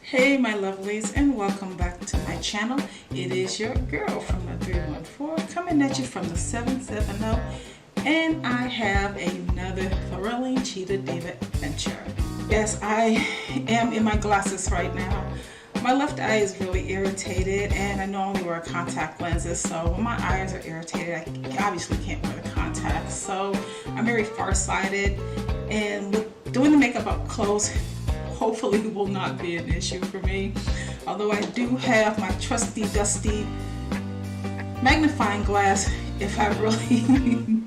Hey my lovelies, and welcome back to my channel. It is your girl from the 314 coming at you from the 770, and I have another thrilling Cheetah Diva adventure. Yes, I am in my glasses right now. My left eye is really irritated, and I normally wear contact lenses, so when my eyes are irritated I obviously can't wear the contacts. So I'm very farsighted, and with doing the makeup up close hopefully it will not be an issue for me. Although I do have my trusty dusty magnifying glass if I really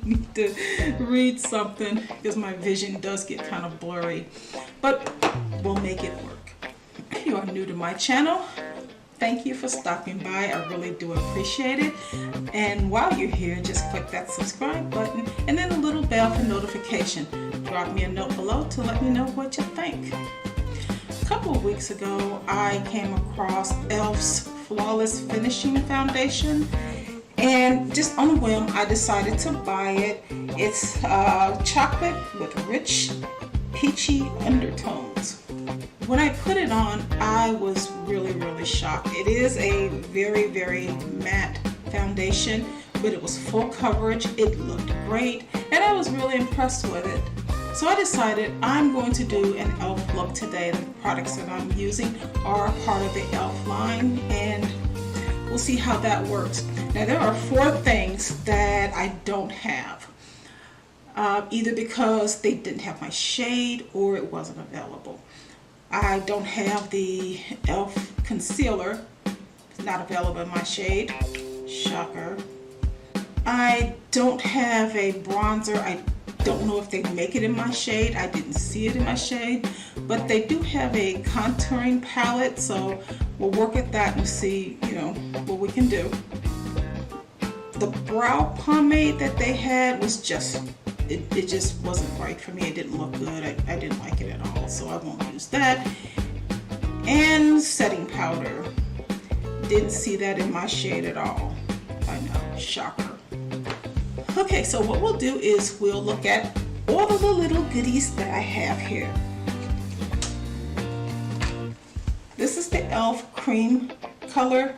need to read something, because my vision does get kind of blurry, but we'll make it work. If you are new to my channel, thank you for stopping by. I really do appreciate it. And while you're here, just click that subscribe button and then the little bell for notification. Drop me a note below to let me know what you think. A couple of weeks ago, I came across E.L.F's Flawless Finishing Foundation, and just on a whim, I decided to buy it. It's chocolate with rich, peachy undertones. When I put it on, I was really shocked. It is a very matte foundation, but it was full coverage. It looked great, and I was really impressed with it. So I decided I'm going to do an E.L.F look today. The products that I'm using are part of the E.L.F line, and we'll see how that works. Now there are 4 things that I don't have, either because they didn't have my shade or it wasn't available. I don't have the E.L.F concealer. It's not available in my shade. Shocker. I don't have a bronzer. I don't know if they make it in my shade. I didn't see it in my shade, but they do have a contouring palette, so we'll work at that and see, what we can do. The brow pomade that they had was just, it just wasn't right for me. It didn't look good. I didn't like it at all, so I won't use that. And setting powder. Didn't see that in my shade at all. I know, shocker. Okay, so what we'll do is we'll look at all of the little goodies that I have here. This is the E.L.F cream color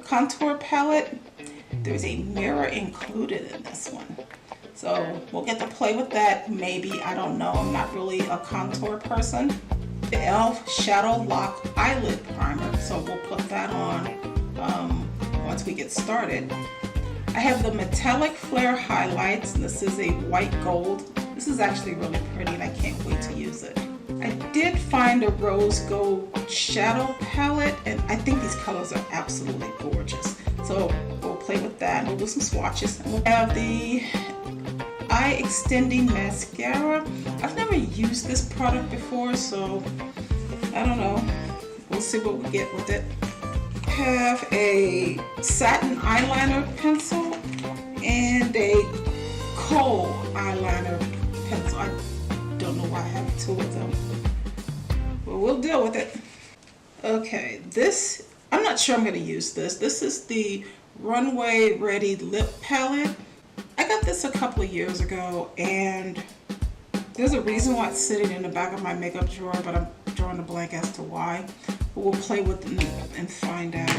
contour palette. There's a mirror included in this one, so we'll get to play with that maybe. I don't know, I'm not really a contour person. The E.L.F Shadow Lock Eyelid Primer, so we'll put that on once we get started. I have the Metallic Flare Highlights, and this is a white gold. This is actually really pretty, and I can't wait to use it. I did find a rose gold shadow palette, and I think these colors are absolutely gorgeous. So we'll play with that, and we'll do some swatches. And we'll have the Eye Extending Mascara. I've never used this product before, so I don't know. We'll see what we get with it. Have a satin eyeliner pencil and a kohl eyeliner pencil. I don't know why I have 2 of them, but we'll deal with it. Okay, this, I'm not sure I'm going to use this. This is the Runway Ready Lip Palette. I got this a couple of years ago, and there's a reason why it's sitting in the back of my makeup drawer, but I'm drawing a blank as to why. But we'll play with it and find out.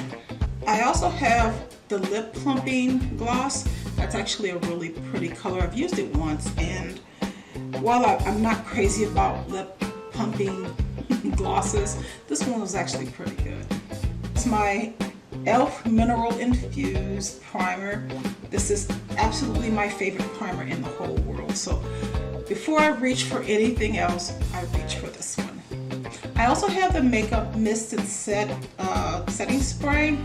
I also have the lip plumping gloss. That's actually a really pretty color. I've used it once, and while I'm not crazy about lip pumping glosses, this one was actually pretty good. It's my E.L.F Mineral Infused Primer. This is absolutely my favorite primer in the whole world. So before I reach for anything else, I reach for this one. I also have the Makeup Mist and Set setting spray.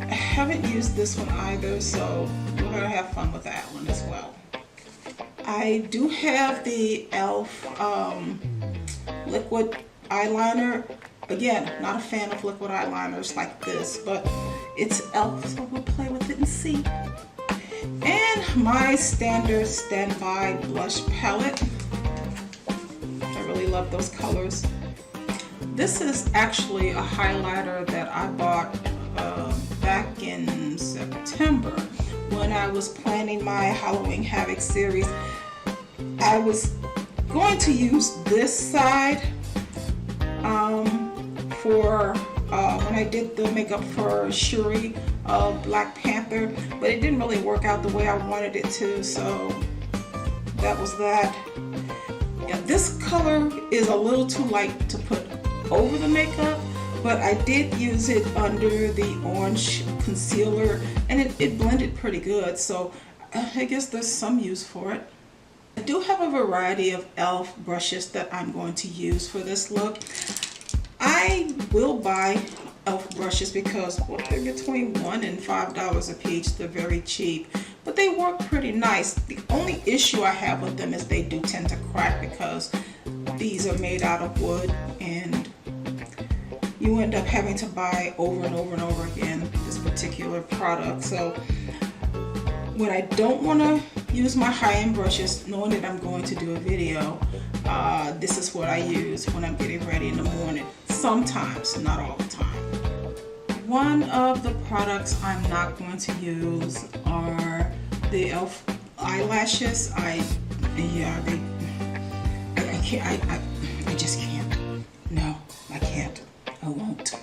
I haven't used this one either, so we're gonna have fun with that one as well. I do have the E.L.F liquid eyeliner. Again, not a fan of liquid eyeliners like this, but it's E.L.F, so we'll play with it and see. And my standard standby blush palette. I really love those colors. This is actually a highlighter that I bought back in September when I was planning my Halloween Havoc series. I was going to use this side for when I did the makeup for Shuri of Black Panther, but it didn't really work out the way I wanted it to, so that was that. Yeah, this color is a little too light to put over the makeup, but I did use it under the orange concealer and it blended pretty good, so I guess there's some use for it. I do have a variety of E.L.F. brushes that I'm going to use for this look. I will buy E.L.F. brushes because they're between $1 and $5 a piece. They're very cheap, but they work pretty nice. The only issue I have with them is they do tend to crack because these are made out of wood and you end up having to buy over and over and over again this particular product. So when I don't want to use my high-end brushes, knowing that I'm going to do a video, this is what I use when I'm getting ready in the morning. Sometimes, not all the time. One of the products I'm not going to use are the E.L.F. eyelashes. I just can't. No, I can't. I won't.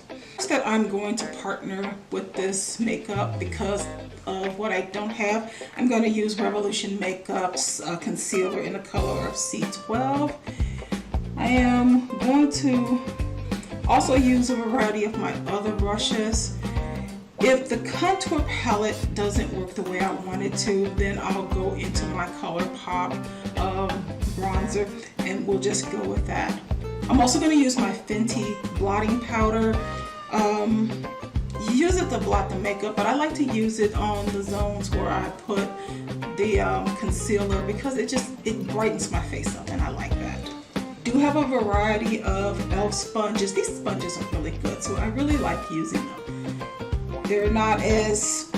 That I'm going to partner with this makeup because of what I don't have. I'm going to use Revolution Makeup's concealer in the color of C12. I am going to also use a variety of my other brushes. If the contour palette doesn't work the way I want it to, then I'll go into my ColourPop bronzer and we'll just go with that. I'm also going to use my Fenty blotting powder. You use it to blot the makeup, but I like to use it on the zones where I put the concealer because it brightens my face up and I like that. Do have a variety of E.L.F. sponges. These sponges are really good, so I really like using them. They're not as...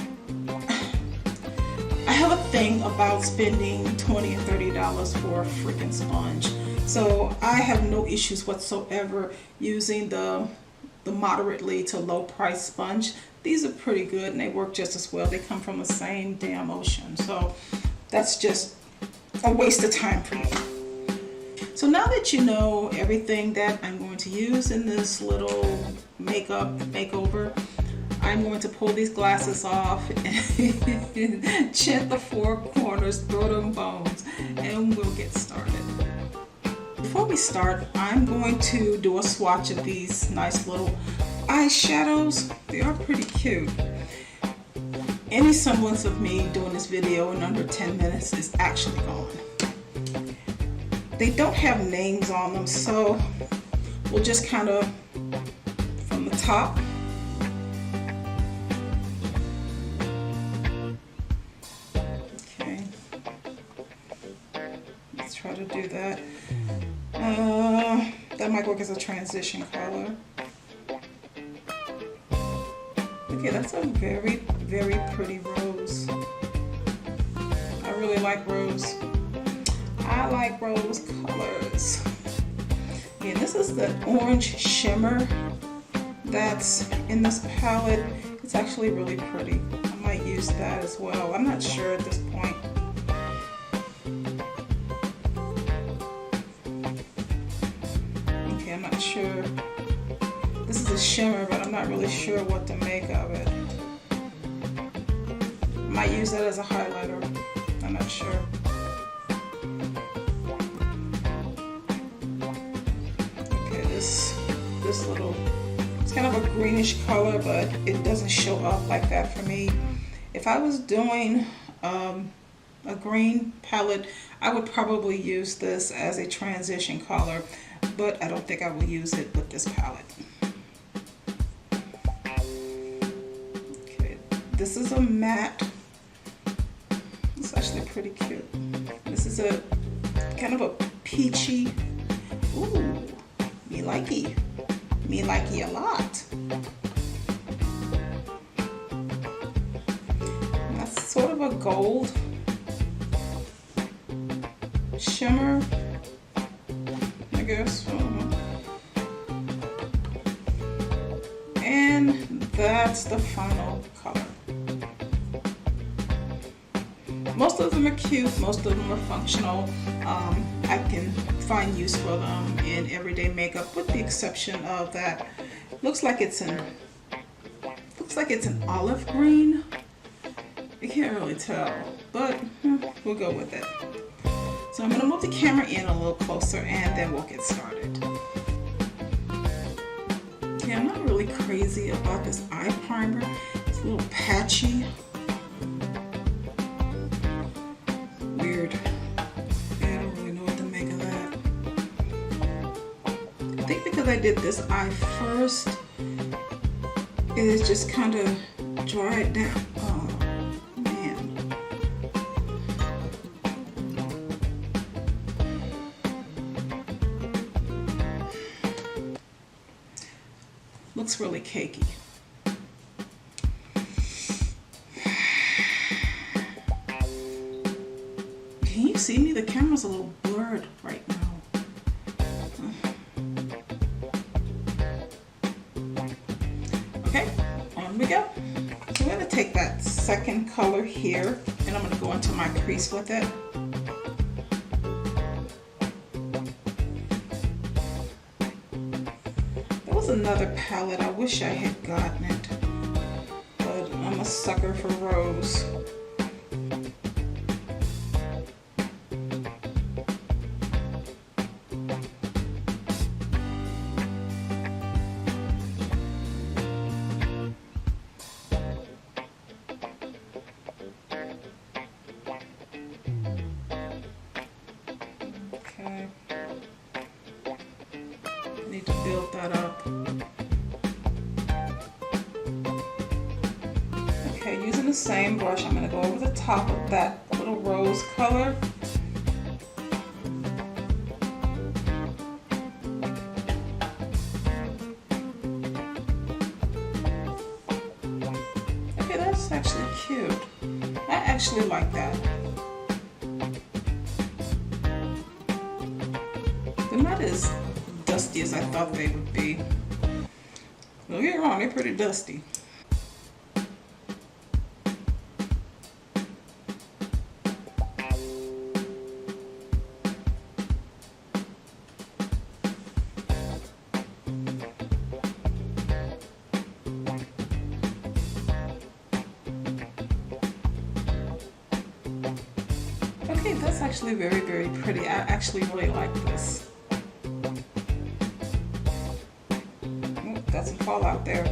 I have a thing about spending $20 and $30 for a freaking sponge. So I have no issues whatsoever using the moderately to low price sponge. These are pretty good and they work just as well. They come from the same damn ocean. So that's just a waste of time for me. So now that you know everything that I'm going to use in this little makeup makeover, I'm going to pull these glasses off and chint the four corners, throw them bones, and we'll get started. Before we start, I'm going to do a swatch of these nice little eyeshadows. They are pretty cute. Any semblance of me doing this video in under 10 minutes is actually gone. They don't have names on them, so we'll just kind of from the top. Okay, let's try to do that. That might work as a transition color. Okay, that's a very, very pretty rose. I really like rose. I like rose colors. Yeah, this is the orange shimmer that's in this palette. It's actually really pretty. I might use that as well. I'm not sure at this point. Okay, I'm not sure. This is a shimmer, but I'm not really sure what to make of it. I might use that as a highlighter. I'm not sure. This little, it's kind of a greenish color, but it doesn't show up like that for me. If I was doing a green palette, I would probably use this as a transition color, but I don't think I will use it with this palette. Okay, this is a matte. It's actually pretty cute. This is a kind of a peachy, ooh, me likey. Me likey a lot. And that's sort of a gold shimmer, I guess. And that's the final color. Most of them are cute, most of them are functional. I can find use for them in everyday makeup with the exception of that Looks like it's an olive green. You can't really tell, but we'll go with it. So I'm going to move the camera in a little closer and then we'll get started. Okay, I'm not really crazy about this eye primer. It's a little patchy. Weird. Yeah, I don't really know what to make of that. I think because I did this eye first, it's just kind of dried down. Oh, man. Looks really cakey. Can you see me? The camera's a little blurred right now. Okay, on we go. So I'm going to take that second color here and I'm going to go into my crease with it. There was another palette. I wish I had gotten it, but I'm a sucker for rose. Okay. Need to build that up. Okay, using the same brush, I'm going to go over the top of that little rose color. Okay, that's actually cute. I actually like that. They're not as dusty as I thought they would be. Don't get me wrong, they're pretty dusty. Okay, that's actually very, very pretty. I actually really like this. Got some fallout there.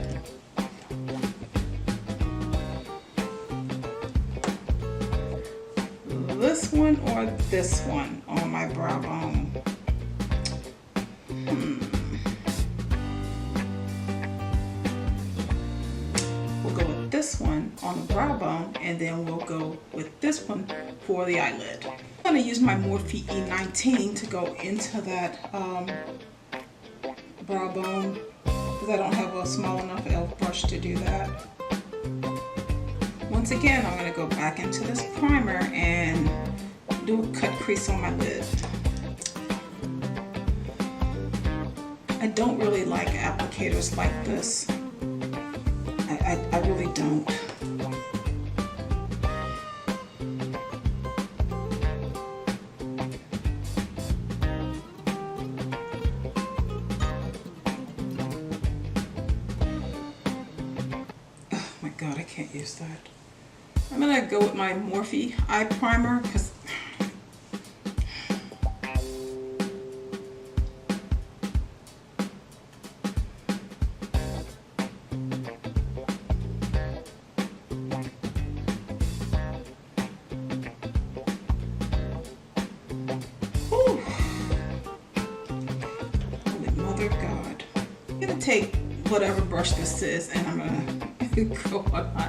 This one or this one on my brow bone? We'll go with this one on the brow bone and then we'll go with this one for the eyelid. I'm going to use my Morphe E19 to go into that brow bone, because I don't have a small enough E.L.F brush to do that. Once again, I'm going to go back into this primer and do a cut crease on my lid. I don't really like applicators like this. I really don't. God, I can't use that. I'm gonna go with my Morphe eye primer because holy mother of God. I'm gonna take whatever brush this is and I'm gonna go on my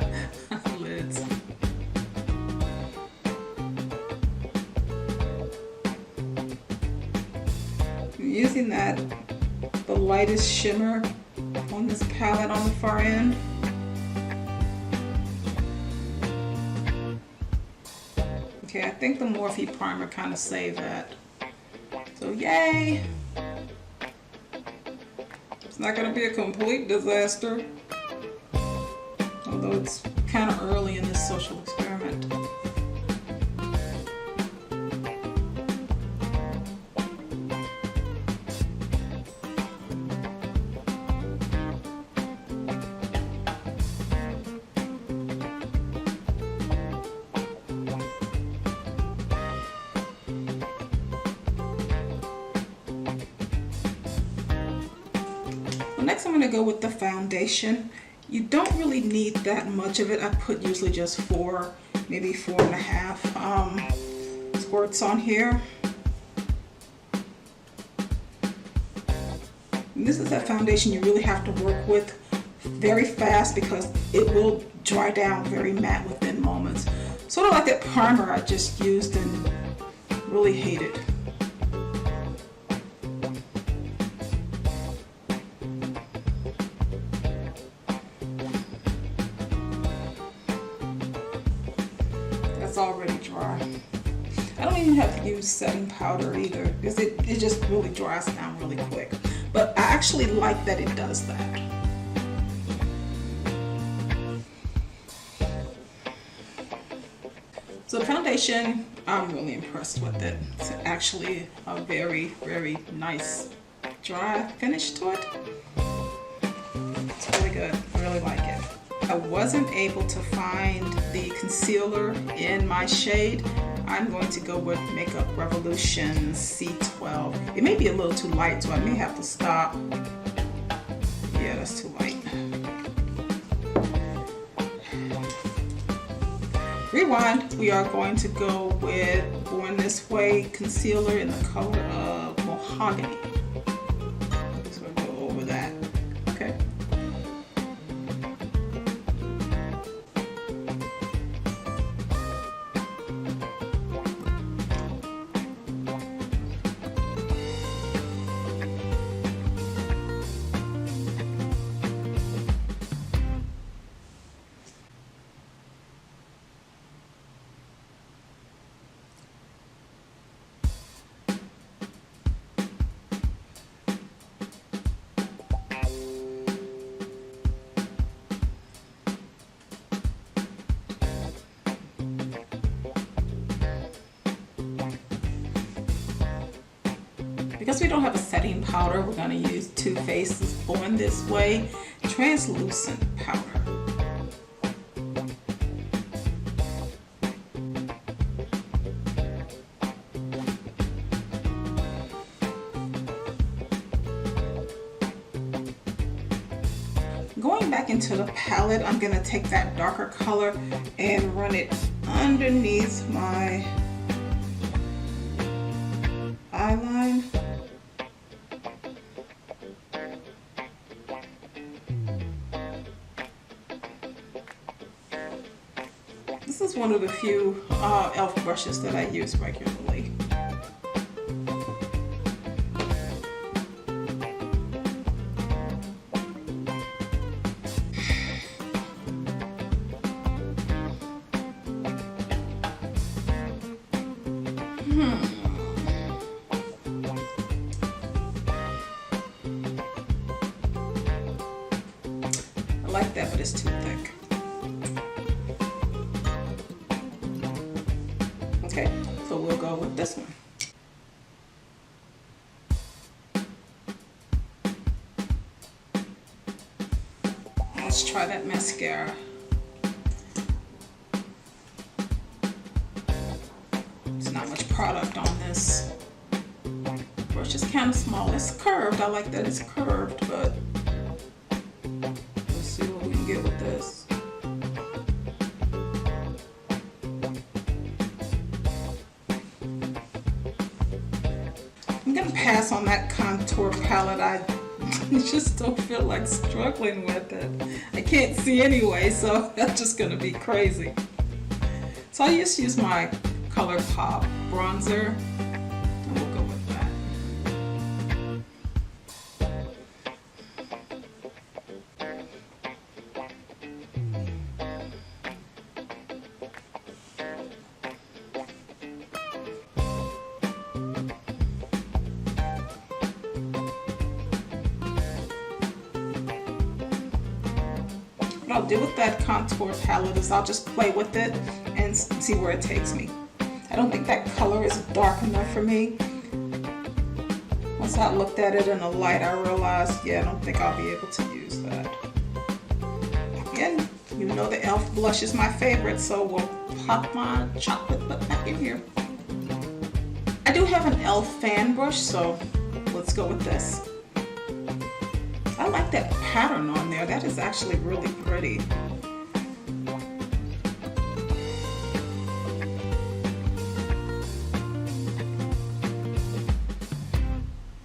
lids. I'm using the lightest shimmer on this palette on the far end. Okay, I think the Morphe primer kind of saved that. So yay! It's not going to be a complete disaster. Although it's kind of early in this social experiment. next I'm going to go with the foundation. You don't really need that much of it. I put usually just 4, maybe 4.5 squirts on here. And this is that foundation you really have to work with very fast because it will dry down very matte within moments. Sort of like that primer I just used and really hated. That's already dry. I don't even have to use setting powder either because it just really dries down really quick. But I actually like that it does that. So the foundation, I'm really impressed with it. It's actually a very, very nice dry finish to it. It's really good. I really like it. I wasn't able to find the concealer in my shade. I'm going to go with Makeup Revolution C12. It may be a little too light, so I may have to stop. Yeah, that's too light. Rewind. We are going to go with Born This Way concealer in the color of Mahogany. So we'll go over that. Okay. Because we don't have a setting powder, we're going to use Too Faced's Born This Way translucent powder. Going back into the palette, I'm going to take that darker color and run it underneath my eyeline. This is one of the few E.L.F. brushes that I use regularly. I like that, but it's too thick. Okay, so we'll go with this one. Let's try that mascara. There's not much product on this. Brush is kind of small. It's curved. I like that it's curved, but let's see what we can get with this. I'm gonna pass on that contour palette. I just don't feel like struggling with it. I can't see anyway, so that's just gonna be crazy. So I just use my ColourPop bronzer, and we'll go with that. What I'll do with that contour palette is I'll just play with it and see where it takes me. I don't think that color is dark enough for me. Once I looked at it in the light, I realized, yeah, I don't think I'll be able to use that. Again, you know the E.L.F. blush is my favorite, so we'll pop my chocolate butt back in here. I do have an E.L.F. fan brush, so let's go with this. I like that pattern on there. That is actually really pretty.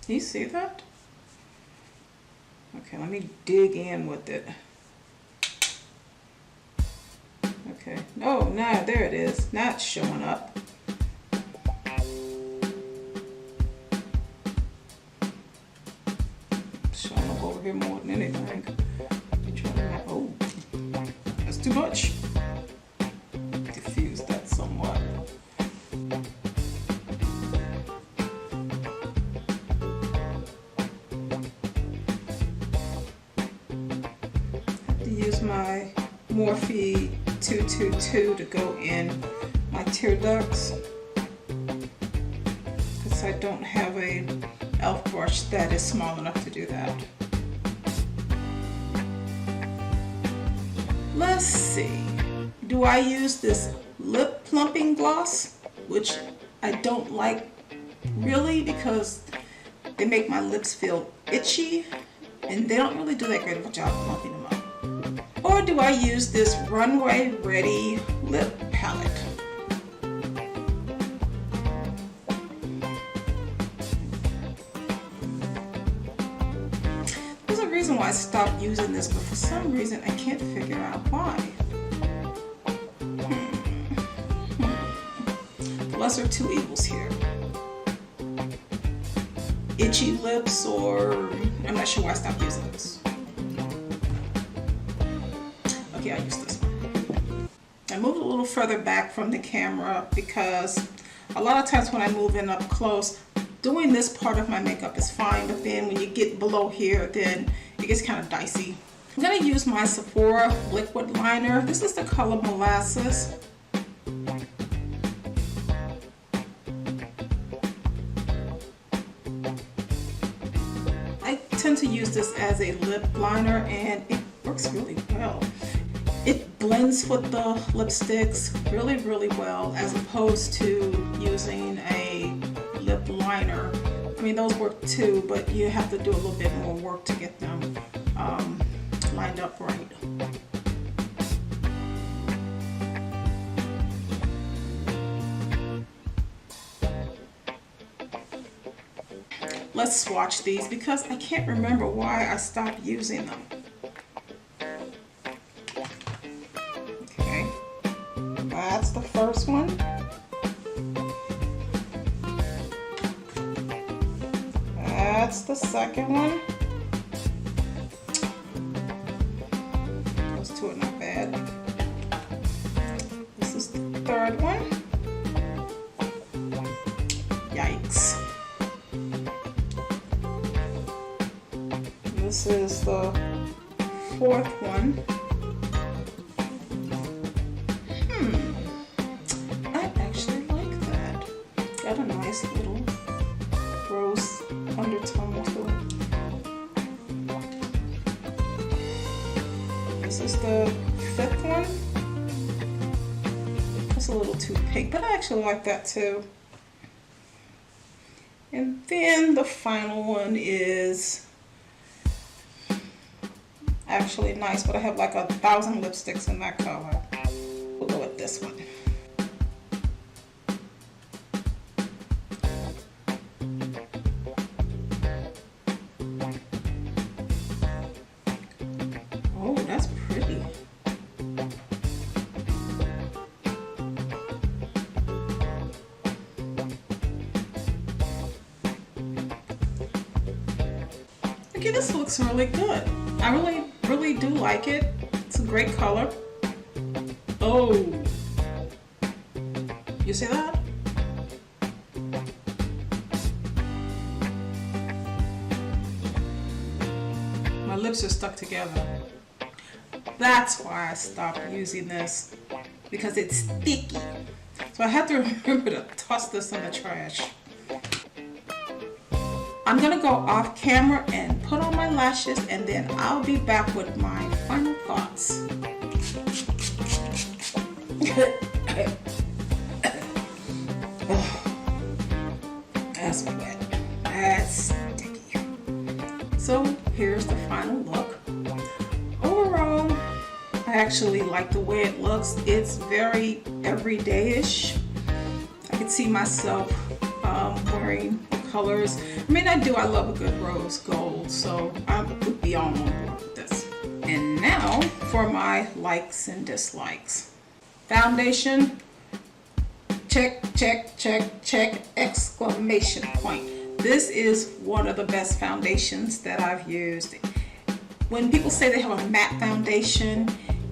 Do you see that? Okay, let me dig in with it. Okay. Oh, now there it is. Now it's showing up. Showing up over here more than anything. Oh, that's too much. Diffuse that somewhat. Have to use my Morphe 222 to go in my tear ducts because I don't have a E.L.F brush that is small enough to do that. Let's see. Do I use this lip plumping gloss, which I don't like really because they make my lips feel itchy and they don't really do that great of a job plumping them up. Or do I use this Runway Ready Lip Palette? There's a reason why I stopped using this, but for some reason I can't figure out why. The lesser of two evils here. Itchy lips, or I'm not sure why I stopped using this. Okay, I use this one. I moved a little further back from the camera because a lot of times when I move in up close, doing this part of my makeup is fine, but then when you get below here, then it gets kind of dicey. I'm going to use my Sephora liquid liner. This is the color Molasses. I tend to use this as a lip liner and it works really well. It blends with the lipsticks really, really well as opposed to using a lip liner. I mean, those work too, but you have to do a little bit more work to get them lined up right. Let's swatch these because I can't remember why I stopped using them. That's the first one. That's the second one. Those two are not bad. This is the third one. Yikes. This is the fourth one. Got a nice little rose undertone to it. This is the fifth one. It's a little too pink, but I actually like that too. And then the final one is actually nice, but I have like 1,000 lipsticks in that color. We'll go with this one. That's pretty. Okay, this looks really good. I really do like it. It's a great color. Oh, you see that? My lips are stuck together. That's why I stopped using this, because it's sticky. So I have to remember to toss this in the trash. I'm gonna go off camera and put on my lashes, and then I'll be back with my final thoughts. That's wet. That's sticky. So here's the final actually like the way it looks. It's very everyday-ish. I can see myself wearing the colors. I mean, I love a good rose gold, so I would be on board with this. And now for my likes and dislikes. Foundation, check, check, check, check, exclamation point. This is one of the best foundations that I've used. When people say they have a matte foundation,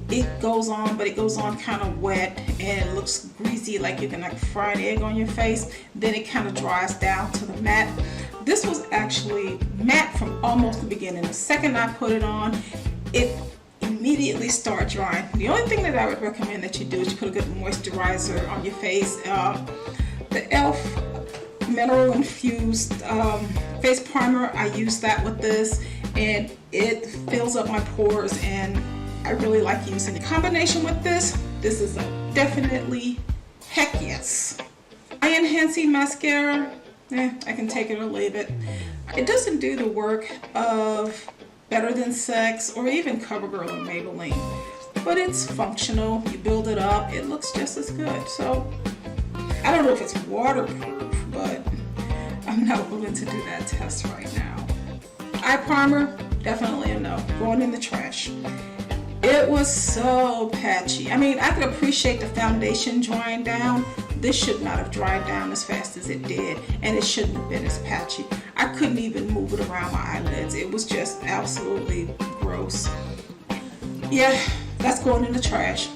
it goes on, but it goes on kind of wet and it looks greasy, like you can like fry an egg on your face. Then it kind of dries down to the matte. This was actually matte from almost the beginning. The second I put it on, it immediately started drying. The only thing that I would recommend that you do is you put a good moisturizer on your face. The E.L.F. Mineral Infused face primer, I use that with this, and it fills up my pores, and I really like using it. In combination with this is a definitely heck yes. My Enhancin mascara, I can take it or leave it. It doesn't do the work of Better Than Sex or even CoverGirl and Maybelline, but it's functional. You build it up, it looks just as good. So I don't know if it's waterproof, but I'm not willing to do that test right now. Eye primer, definitely a no, going in the trash. It was so patchy. I mean, I could appreciate the foundation drying down. This should not have dried down as fast as it did, and it shouldn't have been as patchy. I couldn't even move it around my eyelids. It was just absolutely gross. Yeah, that's going in the trash.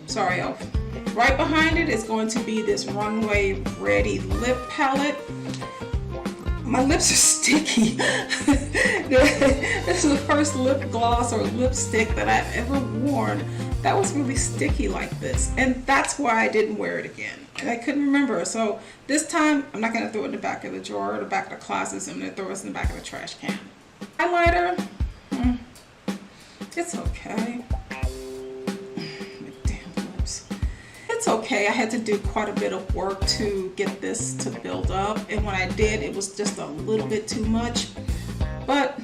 Sorry, E.L.F. Right behind it is going to be this Runway Ready Lip Palette. My lips are sticky. This is the first lip gloss or lipstick that I've ever worn that was really sticky like this, and that's why I didn't wear it again. And I couldn't remember, so this time I'm not going to throw it in the back of the drawer or the back of the closet. I'm going to throw it in the back of the trash can. Eyeliner, it's okay. It's okay. I had to do quite a bit of work to get this to build up, and when I did, it was just a little bit too much, but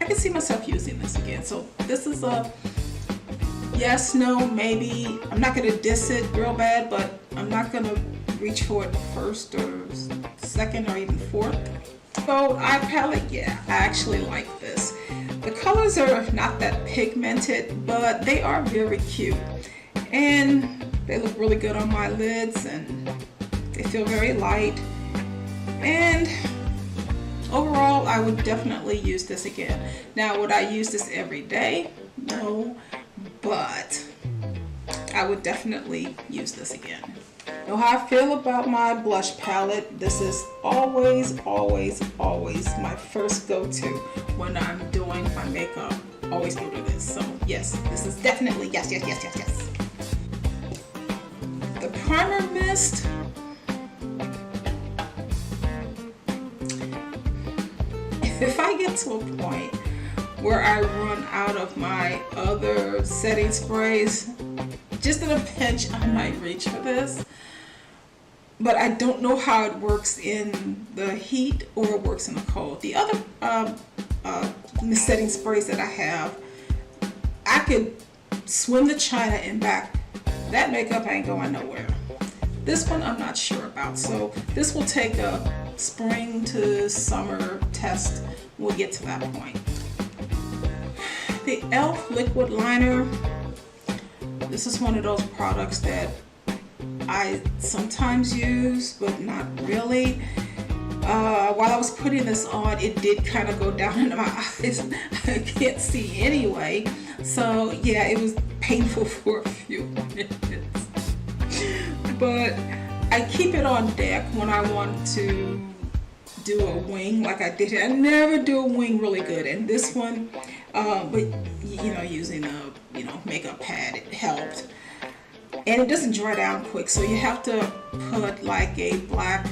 I can see myself using this again. So this is a yes, no, maybe. I'm not going to diss it real bad, but I'm not going to reach for it first or second or even fourth. So eye palette, yeah, I actually like this. The colors are not that pigmented, but they are very cute, and they look really good on my lids, and they feel very light. And overall, I would definitely use this again. Now, would I use this every day? No, but I would definitely use this again. Know how I feel about my blush palette. This is always, always, always my first go-to when I'm doing my makeup. Always go to this. So yes, this is definitely yes, yes, yes, yes, yes. The primer mist, if I get to a point where I run out of my other setting sprays, just in a pinch I might reach for this, but I don't know how it works in the heat or it works in the cold. The other setting sprays that I have, I could swim to China and back. That makeup ain't going nowhere. This one I'm not sure about, so this will take a spring to summer test when we get to that point. The E.L.F. liquid liner, this is one of those products that I sometimes use, but not really. While I was putting this on, it did kind of go down into my eyes. I can't see anyway. So yeah, it was painful for a few minutes. But I keep it on deck when I want to do a wing like I did. I never do a wing really good, and this one, but you know, using a makeup pad, it helped. And it doesn't dry down quick, so you have to put like a black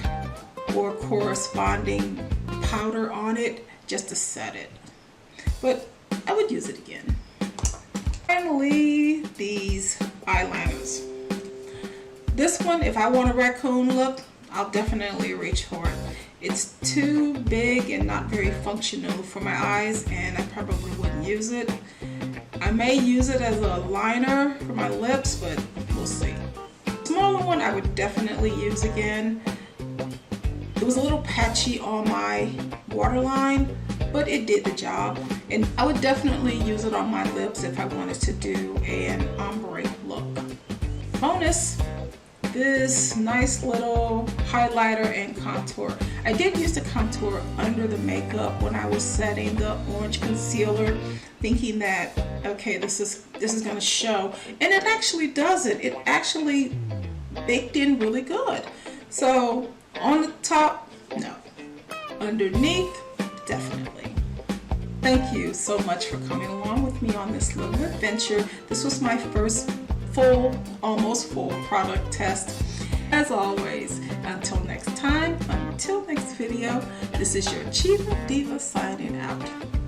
or corresponding powder on it just to set it. But I would use it again. Finally, these eyeliners. This one, if I want a raccoon look, I'll definitely reach for it. It's too big and not very functional for my eyes, and I probably wouldn't use it. I may use it as a liner for my lips, but we'll see. Smaller one I would definitely use again. It was a little patchy on my waterline, but it did the job. And I would definitely use it on my lips if I wanted to do an ombre look. Bonus, this nice little highlighter and contour. I did use the contour under the makeup when I was setting the orange concealer, thinking that, okay, this is gonna show. And it actually does it. It actually baked in really good. So on the top, no. Underneath, definitely. Thank you so much for coming along with me on this little adventure. This was my first full, almost full product test. As always, until next time, until next video, this is your Cheetah Diva signing out.